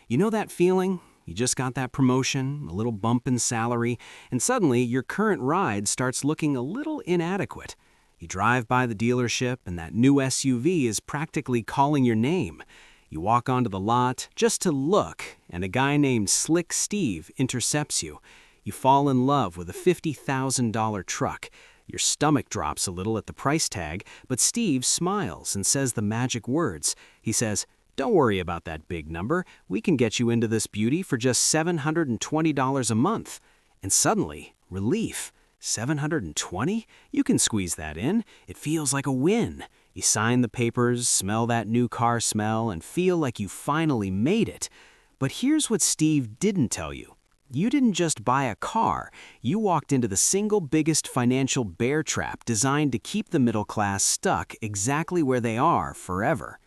You know that feeling? You just got that promotion, a little bump in salary, and suddenly your current ride starts looking a little inadequate. You drive by the dealership and that new SUV is practically calling your name. You walk onto the lot just to look, and a guy named Slick Steve intercepts you. You fall in love with a $50,000 truck. Your stomach drops a little at the price tag, but Steve smiles and says the magic words. He says, "Don't worry about that big number. We can get you into this beauty for just $720 a month." And suddenly, relief. 720? You can squeeze that in. It feels like a win. You sign the papers, smell that new car smell, and feel like you finally made it. But here's what Steve didn't tell you. You didn't just buy a car. You walked into the single biggest financial bear trap designed to keep the middle class stuck exactly where they are forever.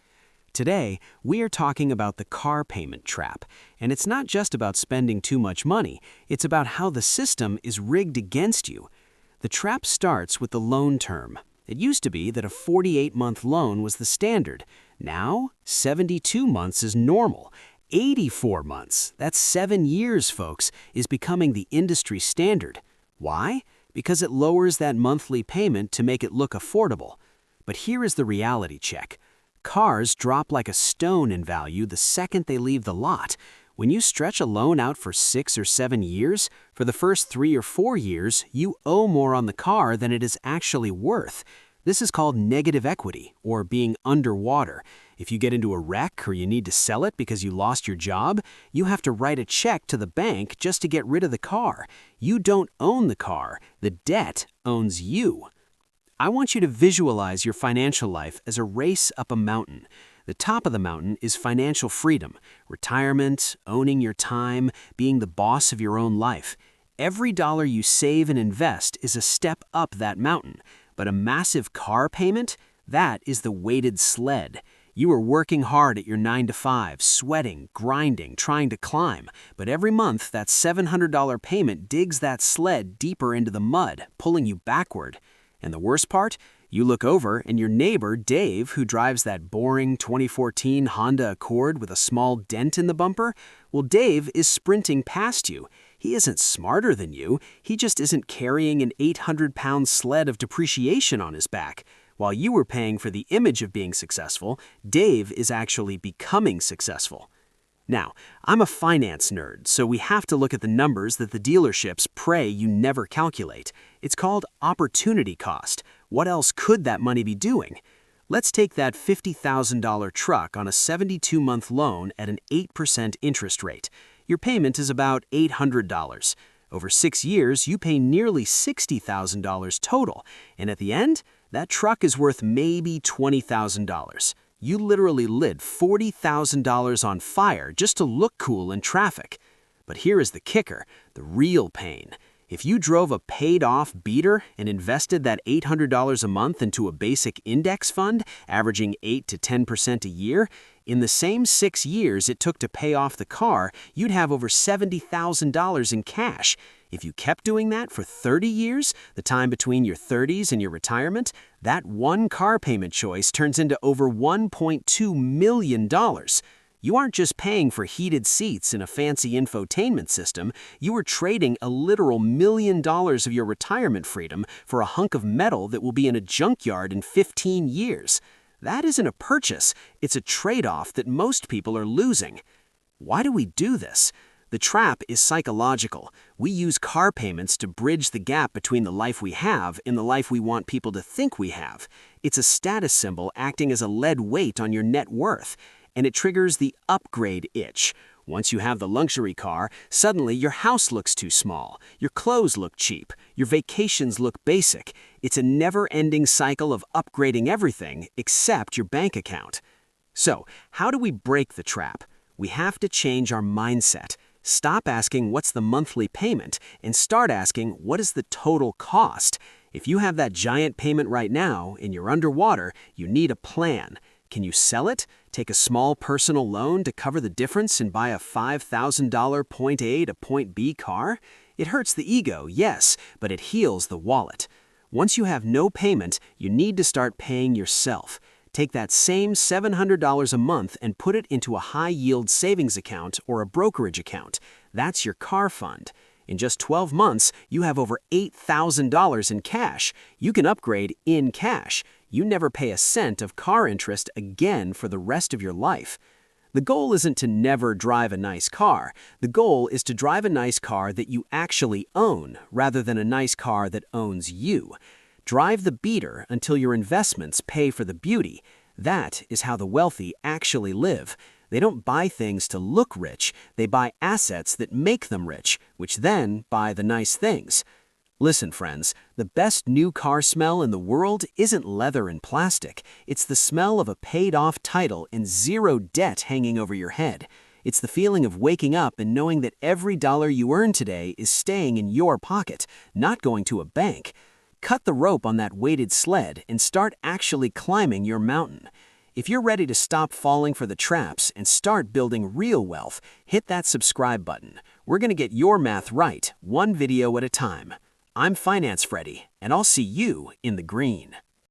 Today, we are talking about the car payment trap, and it's not just about spending too much money, it's about how the system is rigged against you. The trap starts with the loan term. It used to be that a 48-month loan was the standard. Now, 72 months is normal. 84 months, that's 7 years, folks, is becoming the industry standard. Why? Because it lowers that monthly payment to make it look affordable. But here is the reality check. Cars drop like a stone in value the second they leave the lot. When you stretch a loan out for 6 or 7 years, for the first 3 or 4 years, you owe more on the car than it is actually worth. This is called negative equity, or being underwater. If you get into a wreck or you need to sell it because you lost your job, you have to write a check to the bank just to get rid of the car. You don't own the car. The debt owns you. I want you to visualize your financial life as a race up a mountain. The top of the mountain is financial freedom, retirement, owning your time, being the boss of your own life. Every dollar you save and invest is a step up that mountain. But a massive car payment? That is the weighted sled. You are working hard at your 9 to 5, sweating, grinding, trying to climb. But every month, that $700 payment digs that sled deeper into the mud, pulling you backward. And the worst part? You look over and your neighbor, Dave, who drives that boring 2014 Honda Accord with a small dent in the bumper, well, Dave is sprinting past you. He isn't smarter than you. He just isn't carrying an 800-pound sled of depreciation on his back. While you were paying for the image of being successful, Dave is actually becoming successful. Now, I'm a finance nerd, so we have to look at the numbers that the dealerships pray you never calculate. It's called opportunity cost. What else could that money be doing? Let's take that $50,000 truck on a 72-month loan at an 8% interest rate. Your payment is about $800. Over 6 years, you pay nearly $60,000 total, and at the end, that truck is worth maybe $20,000. You literally lit $40,000 on fire just to look cool in traffic. But here is the kicker, the real pain. If you drove a paid-off beater and invested that $800 a month into a basic index fund, averaging 8 to 10% a year, in the same 6 years it took to pay off the car, you'd have over $70,000 in cash. If you kept doing that for 30 years, the time between your 30s and your retirement, that one car payment choice turns into over $1.2 million. You aren't just paying for heated seats in a fancy infotainment system, you are trading a literal $1 million of your retirement freedom for a hunk of metal that will be in a junkyard in 15 years. That isn't a purchase, it's a trade-off that most people are losing. Why do we do this? The trap is psychological. We use car payments to bridge the gap between the life we have and the life we want people to think we have. It's a status symbol acting as a lead weight on your net worth, and it triggers the upgrade itch. Once you have the luxury car, suddenly your house looks too small, your clothes look cheap, your vacations look basic. It's a never-ending cycle of upgrading everything except your bank account. So, how do we break the trap? We have to change our mindset. Stop asking what's the monthly payment and start asking what is the total cost. If you have that giant payment right now and you're underwater, you need a plan. Can you sell it? Take a small personal loan to cover the difference and buy a $5,000 point A to point B car? It hurts the ego, yes, but it heals the wallet. Once you have no payment, you need to start paying yourself. Take that same $700 a month and put it into a high-yield savings account or a brokerage account. That's your car fund. In just 12 months, you have over $8,000 in cash. You can upgrade in cash. You never pay a cent of car interest again for the rest of your life. The goal isn't to never drive a nice car. The goal is to drive a nice car that you actually own, rather than a nice car that owns you. Drive the beater until your investments pay for the beauty. That is how the wealthy actually live. They don't buy things to look rich. They buy assets that make them rich, which then buy the nice things. Listen, friends, the best new car smell in the world isn't leather and plastic. It's the smell of a paid-off title and zero debt hanging over your head. It's the feeling of waking up and knowing that every dollar you earn today is staying in your pocket, not going to a bank. Cut the rope on that weighted sled and start actually climbing your mountain. If you're ready to stop falling for the traps and start building real wealth, hit that subscribe button. We're going to get your math right, one video at a time. I'm Finance Freddy, and I'll see you in the green.